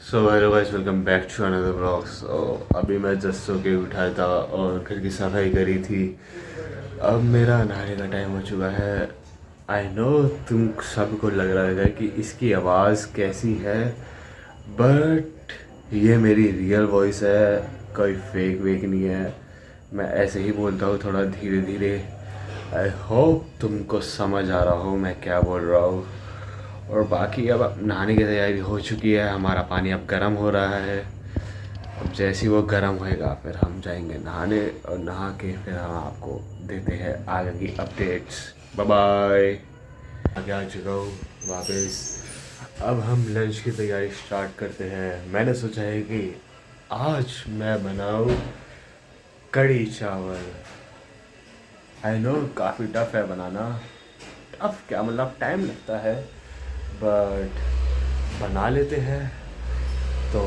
So hello guys, welcome back to another blog. So अभी मैं just so के उठा था और घर की सफाई करी थी। अब मेरा नहाने का टाइम हो चुका है। आई नो तुम सबको लग रहा है कि इसकी आवाज़ कैसी है, बट ये मेरी रियल वॉइस है, कोई फेक वेक नहीं है। मैं ऐसे ही बोलता हूँ थोड़ा धीरे धीरे। आई होप तुमको समझ आ रहा हो मैं क्या बोल रहा हूँ। और बाकी अब नहाने की तैयारी हो चुकी है, हमारा पानी अब गर्म हो रहा है। अब जैसे ही वो गर्म होएगा फिर हम जाएंगे नहाने, और नहा के फिर हम आपको देते हैं आगे की अपडेट्स। Bye bye. आगे आ चुका हूँ वापस। अब हम लंच की तैयारी स्टार्ट करते हैं। मैंने सोचा है कि आज मैं बनाऊँ कढ़ी चावल। आई नो काफ़ी टफ है बनाना। टफ क्या, मतलब टाइम लगता है, बट बना लेते हैं। तो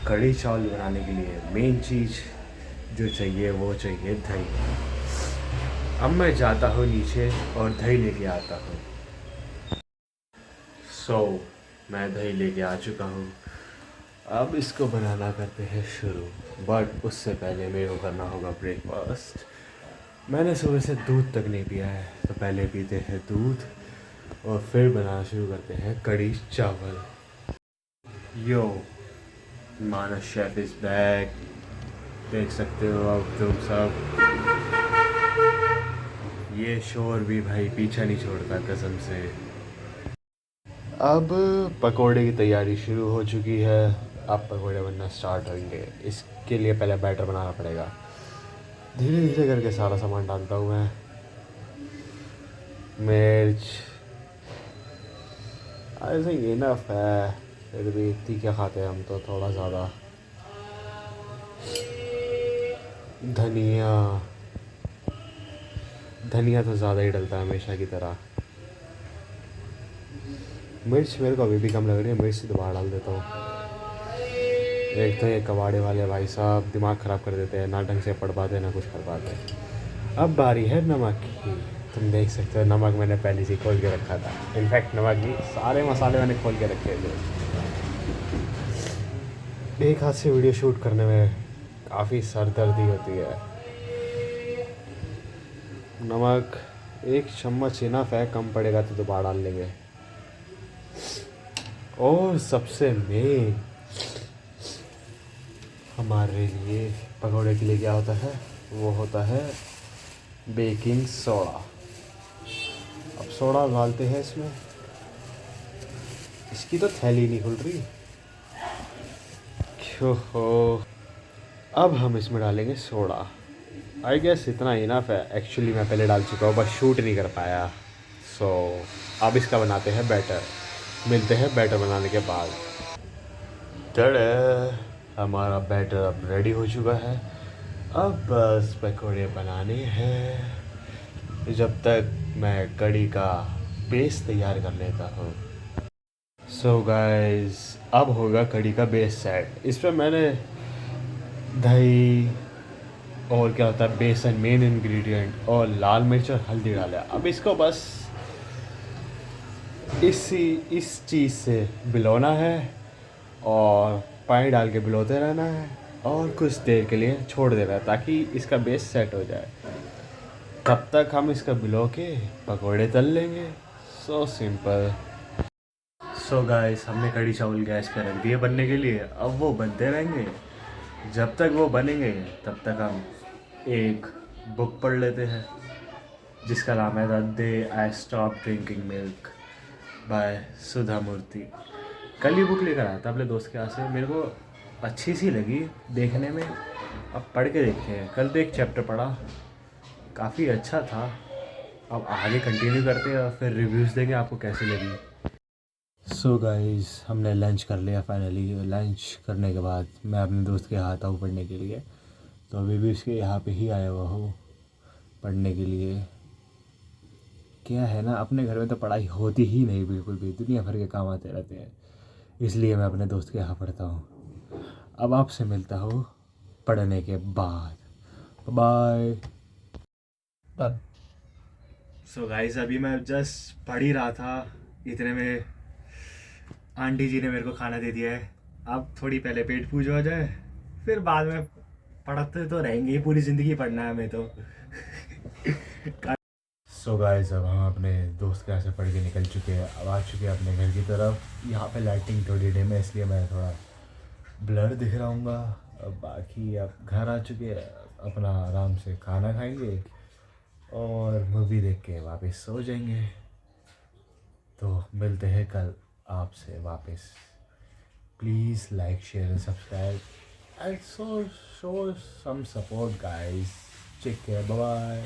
कढ़ी चावल बनाने के लिए मेन चीज़ जो चाहिए वो चाहिए दही। अब मैं जाता हूँ नीचे और दही लेके आता हूँ। सो मैं दही लेके आ चुका हूँ। अब इसको बनाना करते हैं शुरू, बट उससे पहले मेरे को करना होगा ब्रेकफास्ट। मैंने सुबह से दूध तक नहीं पिया है, तो पहले पीते हैं दूध और फिर बनाना शुरू करते हैं कढ़ी चावल। यो, मानस शेफ इज़ बैक। देख सकते हो अब तुम सब, ये शोर भी भाई पीछा नहीं छोड़ता कसम से। अब पकोड़े की तैयारी शुरू हो चुकी है। अब पकोड़े बनना स्टार्ट होंगे। इसके लिए पहले बैटर बनाना पड़ेगा। धीरे धीरे करके सारा सामान डालता हूँ मैं। मिर्च ऐसे इनफ है, फिर भी इतनी क्या खाते हैं हम, तो थोड़ा ज़्यादा। धनिया, धनिया तो ज़्यादा ही डलता है हमेशा की तरह। मिर्च मेरे को अभी भी कम लग रही है, मिर्च दोबारा डाल देता हूँ। एक तो ये कबाड़े वाले भाई साहब दिमाग ख़राब कर देते हैं, ना ढंग से पढ़ पाते ना कुछ कर पाते। अब बारी है नमक की। तुम देख सकते हो नमक मैंने पहले से खोल के रखा था। इनफैक्ट नमक नहीं, सारे मसाले मैंने खोल के रखे थे। एक हाथ से वीडियो शूट करने में काफ़ी सर दर्दी होती है। नमक एक चम्मच इनफ है, कम पड़ेगा तो दोबारा डाल लेंगे। और सबसे मेन हमारे लिए पकौड़े के लिए क्या होता है, वो होता है बेकिंग सोडा। अब सोडा डालते हैं इसमें। इसकी तो थैली नहीं खुल रही, क्यों हो। अब हम इसमें डालेंगे सोडा। आई गेस इतना इनफ है। एक्चुअली मैं पहले डाल चुका हूँ, बस शूट नहीं कर पाया। सो अब इसका बनाते हैं बैटर। मिलते हैं बैटर बनाने के बाद। टड़ा, हमारा बैटर अब रेडी हो चुका है। अब बस पकौड़े बनाने हैं, जब तक मैं कढ़ी का बेस तैयार कर लेता हूँ। सो गाइस, अब होगा कढ़ी का बेस सेट। इस पर मैंने दही और क्या होता है बेसन मेन इंग्रेडिएंट, और लाल मिर्च और हल्दी डाला। अब इसको बस इस चीज़ से भिगोना है और पानी डाल के भिगोते रहना है और कुछ देर के लिए छोड़ देना है ताकि इसका बेस सेट हो जाए। तब तक हम इसका भिगो के पकोड़े तल लेंगे। So simple. सो गाइस, हमने कढ़ी चावल गैस पे रख दिए बनने के लिए। अब वो बनते रहेंगे। जब तक वो बनेंगे तब तक हम एक बुक पढ़ लेते हैं जिसका नाम है the day I stop drinking milk by Sudha Murty. कल ही बुक लेकर आया था अपने दोस्त के यहाँ से, मेरे को अच्छी सी लगी देखने में। अब पढ़ के देखते हैं। कल तो एक चैप्टर पढ़ा, काफ़ी अच्छा था। अब आगे कंटिन्यू करते हैं और फिर रिव्यूज़ देंगे आपको कैसी लगी। सो गाइस, हमने लंच कर लिया फाइनली। लंच करने के बाद मैं अपने दोस्त के यहाँ आता हूँ पढ़ने के लिए। तो अभी भी उसके यहाँ पे ही आया हुआ हूँ पढ़ने के लिए। क्या है ना, अपने घर में तो पढ़ाई होती ही नहीं बिल्कुल भी, दुनिया भर के काम आते रहते हैं, इसलिए मैं अपने दोस्त के यहाँ पढ़ता हूँ। अब आपसे मिलता हूँ पढ़ने के बाद। बाय। सो गाइस, अभी मैं जस्ट पढ़ ही रहा था, इतने में आंटी जी ने मेरे को खाना दे दिया है। अब थोड़ी पहले पेट पूजा हो जाए, फिर बाद में पढ़ते तो रहेंगे ही, पूरी ज़िंदगी पढ़ना है हमें तो। सो गाइस अब हम अपने दोस्त के यहाँ से पढ़ के निकल चुके हैं, अब आ चुके हैं अपने घर की तरफ। यहाँ पे लाइटिंग थोड़ी डिम है इसलिए मैं थोड़ा ब्लर दिख रहा हूँगा। अब बाकी अब घर आ चुके हैं, अपना आराम से खाना खाएंगे और मूवी देख के वापस सो जाएंगे। तो मिलते हैं कल आपसे वापस। Please like share and subscribe and show some support guys. Take care, bye bye.